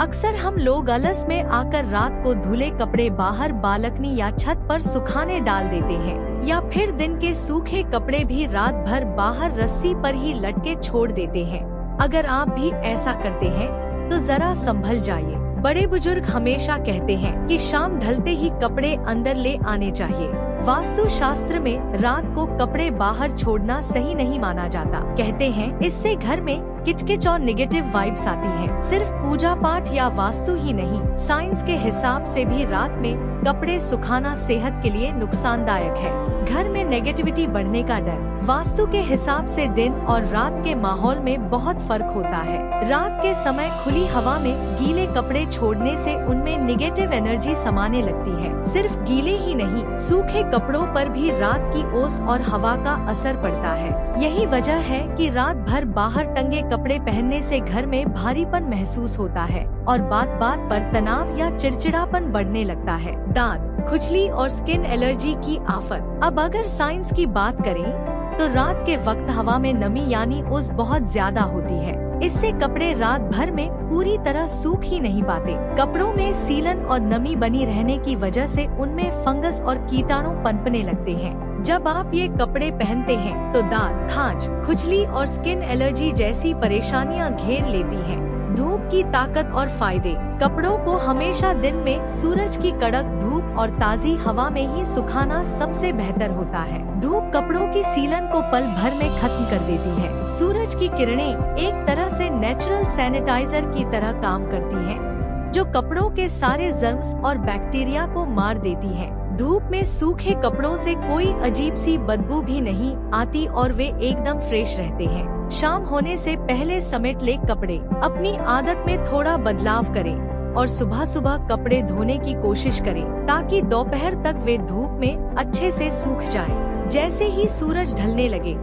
अक्सर हम लोग आलस में आकर रात को धुले कपड़े बाहर बालकनी या छत पर सुखाने डाल देते हैं, या फिर दिन के सूखे कपड़े भी रात भर बाहर रस्सी पर ही लटके छोड़ देते हैं। अगर आप भी ऐसा करते हैं तो जरा संभल जाइए। बड़े बुजुर्ग हमेशा कहते हैं कि शाम ढलते ही कपड़े अंदर ले आने चाहिए। वास्तु शास्त्र में रात को कपड़े बाहर छोड़ना सही नहीं माना जाता। कहते हैं इससे घर में किचकिच और नेगेटिव वाइब्स आती हैं। सिर्फ पूजा पाठ या वास्तु ही नहीं, साइंस के हिसाब से भी रात में कपड़े सुखाना सेहत के लिए नुकसानदायक है। घर में नेगेटिविटी बढ़ने का डर। वास्तु के हिसाब से दिन और रात के माहौल में बहुत फर्क होता है। रात के समय खुली हवा में गीले कपड़े छोड़ने से उनमें नेगेटिव एनर्जी समाने लगती है। सिर्फ गीले ही नहीं, सूखे कपड़ों पर भी रात की ओस और हवा का असर पड़ता है। यही वजह है कि रात भर बाहर टंगे कपड़े पहनने से घर में भारीपन महसूस होता है और बात बात पर तनाव या चिड़चिड़ापन बढ़ने लगता है। दांत, खुजली और स्किन एलर्जी की आफत। अब अगर साइंस की बात करें तो रात के वक्त हवा में नमी यानी ओस बहुत ज्यादा होती है। इससे कपड़े रात भर में पूरी तरह सूख ही नहीं पाते। कपड़ों में सीलन और नमी बनी रहने की वजह से उनमें फंगस और कीटाणु पनपने लगते हैं। जब आप ये कपड़े पहनते हैं तो दांत, खांच, खुजली और स्किन एलर्जी जैसी परेशानियां घेर लेती हैं। धूप की ताकत और फायदे। कपड़ों को हमेशा दिन में सूरज की कड़क धूप और ताज़ी हवा में ही सुखाना सबसे बेहतर होता है। धूप कपड़ों की सीलन को पल भर में खत्म कर देती है। सूरज की किरणें एक तरह से नेचुरल सैनिटाइजर की तरह काम करती हैं, जो कपड़ों के सारे जर्म्स और बैक्टीरिया को मार देती है। धूप में सूखे कपड़ों से कोई अजीब सी बदबू भी नहीं आती और वे एकदम फ्रेश रहते हैं। शाम होने से पहले समेट ले कपड़े। अपनी आदत में थोड़ा बदलाव करें और सुबह सुबह कपड़े धोने की कोशिश करें ताकि दोपहर तक वे धूप में अच्छे से सूख जाएं। जैसे ही सूरज ढलने लगे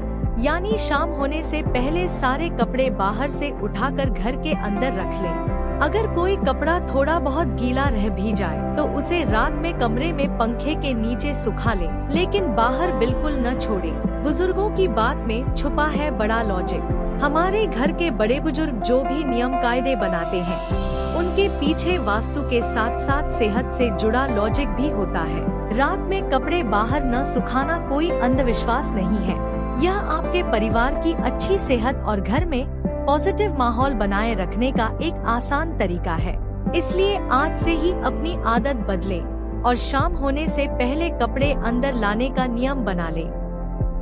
यानी शाम होने से पहले सारे कपड़े बाहर से उठाकर घर के अंदर रख लें। अगर कोई कपड़ा थोड़ा बहुत गीला रह भी जाए तो उसे रात में कमरे में पंखे के नीचे सुखा लें, लेकिन बाहर बिल्कुल न छोड़ें। बुजुर्गों की बात में छुपा है बड़ा लॉजिक। हमारे घर के बड़े बुजुर्ग जो भी नियम कायदे बनाते हैं उनके पीछे वास्तु के साथ साथ सेहत से जुड़ा लॉजिक भी होता है। रात में कपड़े बाहर न सुखाना कोई अंधविश्वास नहीं है। यह आपके परिवार की अच्छी सेहत और घर में पॉजिटिव माहौल बनाए रखने का एक आसान तरीका है। इसलिए आज से ही अपनी आदत बदलें और शाम होने से पहले कपड़े अंदर लाने का नियम बना लें।